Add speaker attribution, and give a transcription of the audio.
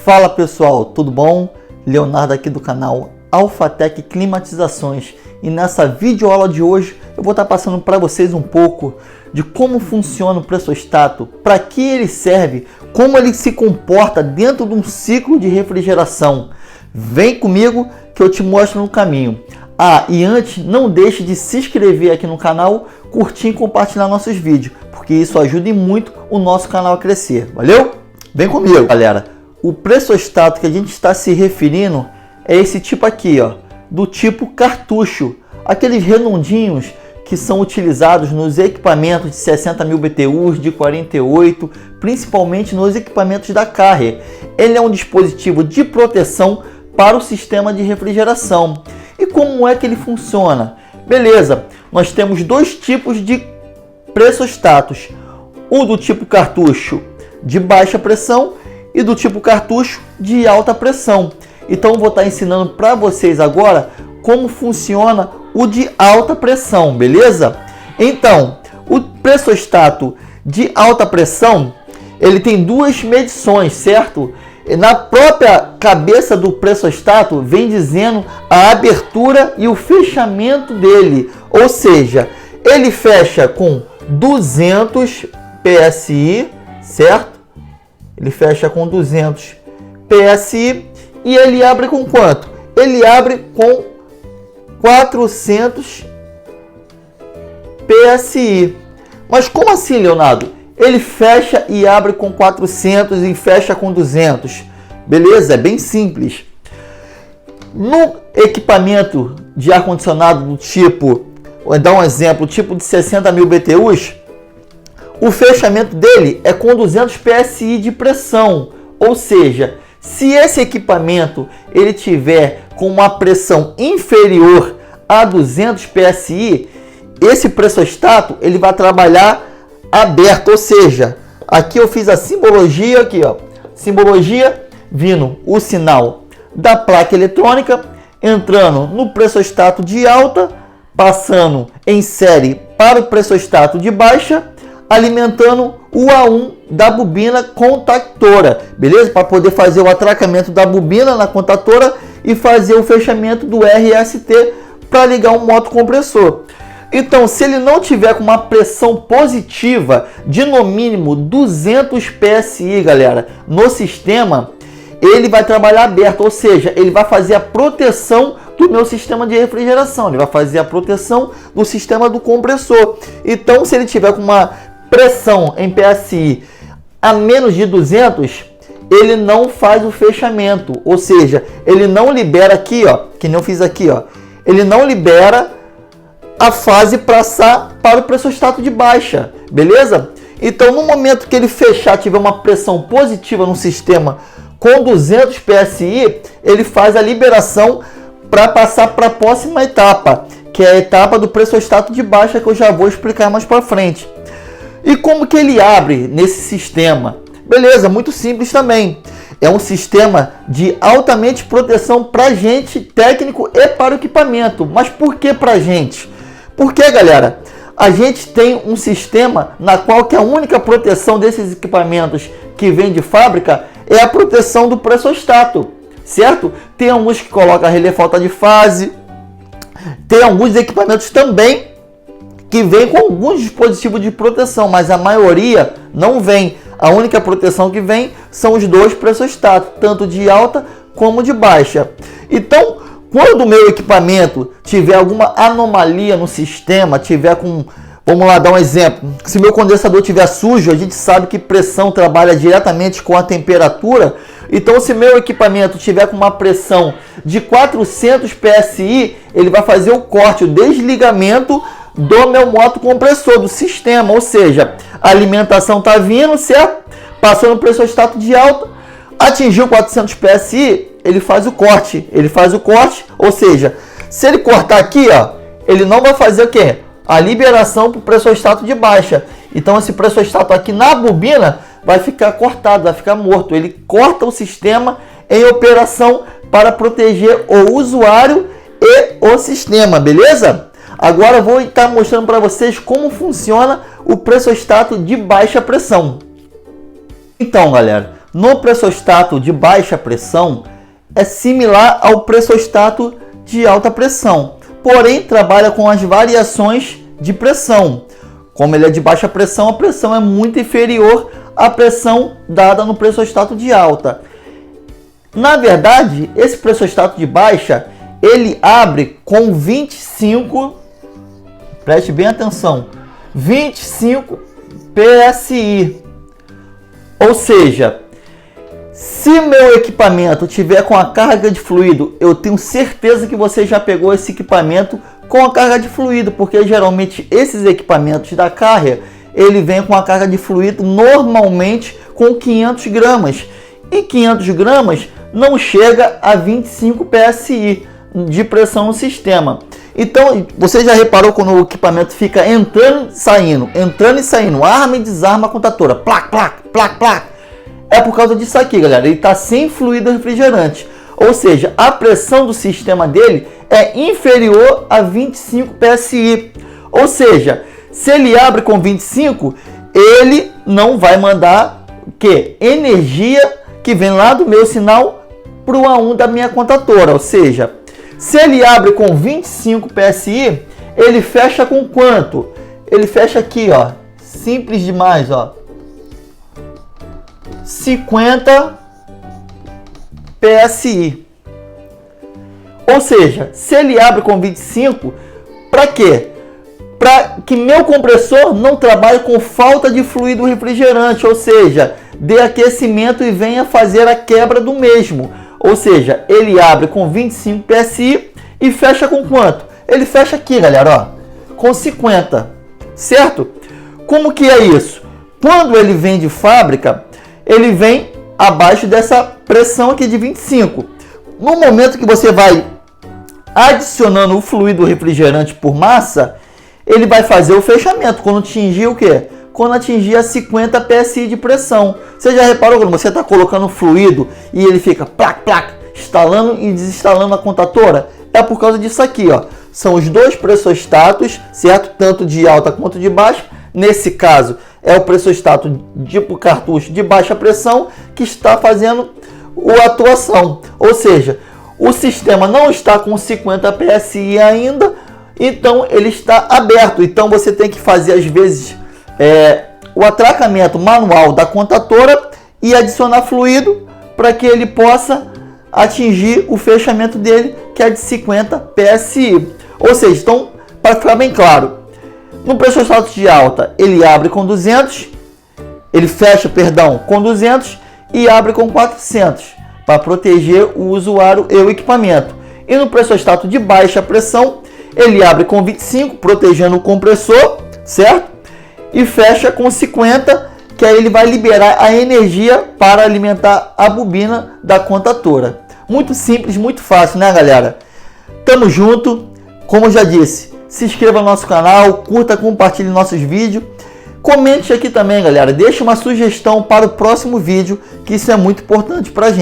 Speaker 1: Fala pessoal, tudo bom? Leonardo aqui do canal Alphatec Climatizações, e nessa videoaula de hoje eu vou estar passando para vocês um pouco de como funciona o pressostato, para que ele serve, como ele se comporta dentro de um ciclo de refrigeração. Vem comigo que eu te mostro no caminho. E antes, não deixe de se inscrever aqui no canal, curtir e compartilhar nossos vídeos, porque isso ajuda muito o nosso canal a crescer. Valeu? Vem comigo, galera. O pressostato que a gente está se referindo é esse tipo aqui, ó, do tipo cartucho, aqueles redondinhos que são utilizados nos equipamentos de 60.000 BTUs, de 48, principalmente nos equipamentos da Carrier. Ele é um dispositivo de proteção para o sistema de refrigeração. E como é que ele funciona? Beleza, nós temos dois tipos de pressostatos, o do tipo cartucho de baixa pressão e do tipo cartucho de alta pressão. Então eu vou estar ensinando para vocês agora como funciona o de alta pressão, beleza? Então, o pressostato de alta pressão, ele tem duas medições, certo? Na própria cabeça do pressostato vem dizendo a abertura e o fechamento dele, ou seja, ele fecha com 200 PSI, certo? Ele fecha com 200 PSI e ele abre com quanto? Ele abre com 400 PSI. Mas como assim, Leonardo? Ele fecha e abre com 400 e fecha com 200. Beleza? É bem simples. No equipamento de ar-condicionado do tipo, vou dar um exemplo, tipo de 60.000 BTUs, o fechamento dele é com 200 PSI de pressão. Ou seja, se esse equipamento ele tiver com uma pressão inferior a 200 PSI, esse pressostato ele vai trabalhar aberto, ou seja, aqui eu fiz a simbologia aqui, ó, simbologia vindo o sinal da placa eletrônica entrando no pressostato de alta, passando em série para o pressostato de baixa, alimentando o A1 da bobina contactora, beleza? Para poder fazer o atracamento da bobina na contactora e fazer o fechamento do RST para ligar um motocompressor. Então, se ele não tiver com uma pressão positiva de no mínimo 200 PSI, galera, no sistema, ele vai trabalhar aberto, ou seja, ele vai fazer a proteção do meu sistema de refrigeração, ele vai fazer a proteção do sistema do compressor. Então, se ele tiver com uma pressão em PSI a menos de 200, ele não faz o fechamento, ou seja, ele não libera aqui, ó, que nem eu fiz aqui, ó, ele não libera a fase passar para o pressostato de baixa, beleza? Então, no momento que ele fechar, tiver uma pressão positiva no sistema com 200 PSI, ele faz a liberação para passar para a próxima etapa, que é a etapa do pressostato de baixa, que eu já vou explicar mais para frente. E como que ele abre nesse sistema? Beleza, muito simples também. É um sistema de altamente proteção para gente, técnico e para o equipamento. Mas por que para gente? Porque, galera, a gente tem um sistema na qual que a única proteção desses equipamentos que vem de fábrica é a proteção do pressostato, certo? Tem alguns que colocam relé falta de fase, tem alguns equipamentos também que vem com alguns dispositivos de proteção, mas a maioria não vem. A única proteção que vem são os dois pressostatos, tanto de alta como de baixa. Então, quando o meu equipamento tiver alguma anomalia no sistema, tiver com, vamos lá dar um exemplo, se meu condensador estiver sujo, a gente sabe que pressão trabalha diretamente com a temperatura. Então, se meu equipamento tiver com uma pressão de 400 PSI, ele vai fazer o corte, o desligamento do meu motocompressor, do sistema, ou seja, a alimentação está vindo, certo? Passou no pressostato de alta, atingiu 400 PSI, ele faz o corte, ou seja, se ele cortar aqui, ó, ele não vai fazer o quê? A liberação para o pressostato de baixa. Então esse pressostato aqui na bobina vai ficar cortado, vai ficar morto. Ele corta o sistema em operação para proteger o usuário e o sistema, beleza? Agora eu vou estar mostrando para vocês como funciona o pressostato de baixa pressão. Então, galera, no pressostato de baixa pressão é similar ao pressostato de alta pressão, porém trabalha com as variações de pressão. Como ele é de baixa pressão, a pressão é muito inferior à pressão dada no pressostato de alta. Na verdade, esse pressostato de baixa, ele abre com 25, preste bem atenção, 25 PSI. Ou seja, se meu equipamento tiver com a carga de fluido, eu tenho certeza que você já pegou esse equipamento com a carga de fluido, porque geralmente esses equipamentos da Carrier, ele vem com a carga de fluido normalmente com 500 gramas. E 500 gramas não chega a 25 PSI de pressão no sistema. Então, você já reparou quando o equipamento fica entrando e saindo, arma e desarma a contatora, plac, plac, plac, plac. É por causa disso aqui, galera. Ele está sem fluido refrigerante. Ou seja, a pressão do sistema dele é inferior a 25 PSI. Ou seja, se ele abre com 25, ele não vai mandar energia que vem lá do meu sinal para o A1 da minha contatora. Ou seja, se ele abre com 25 PSI, ele fecha com quanto? Ele fecha aqui, ó, simples demais, ó, 50 PSI. Ou seja, se ele abre com 25, para quê? Para que meu compressor não trabalhe com falta de fluido refrigerante, ou seja, dê aquecimento e venha fazer a quebra do mesmo. Ou seja, ele abre com 25 PSI e fecha com quanto? Ele fecha aqui, galera, ó, com 50, certo? Como que é isso? Quando ele vem de fábrica, ele vem abaixo dessa pressão aqui de 25. No momento que você vai adicionando o fluido refrigerante por massa, ele vai fazer o fechamento. Quando atingir o quê? Quando atingir a 50 PSI de pressão. Você já reparou quando você está colocando fluido e ele fica plac, plac, instalando e desinstalando a contatora? É por causa disso aqui, ó. São os dois pressostatos, certo? Tanto de alta quanto de baixa. Nesse caso, é o pressostato tipo cartucho de baixa pressão que está fazendo a atuação. Ou seja, o sistema não está com 50 PSI ainda, então ele está aberto. Então você tem que fazer às vezes o atracamento manual da contatora e adicionar fluido para que ele possa atingir o fechamento dele, que é de 50 PSI. Ou seja, então, para ficar bem claro, no pressostato de alta ele abre com 200, ele fecha, perdão, com 200 e abre com 400 para proteger o usuário e o equipamento. E no pressostato de baixa pressão ele abre com 25, protegendo o compressor, certo? E fecha com 50, que aí ele vai liberar a energia para alimentar a bobina da contatora. Muito simples, muito fácil, né, galera? Tamo junto. Como eu já disse, se inscreva no nosso canal, curta, compartilhe nossos vídeos. Comente aqui também, galera. Deixe uma sugestão para o próximo vídeo, que isso é muito importante pra gente.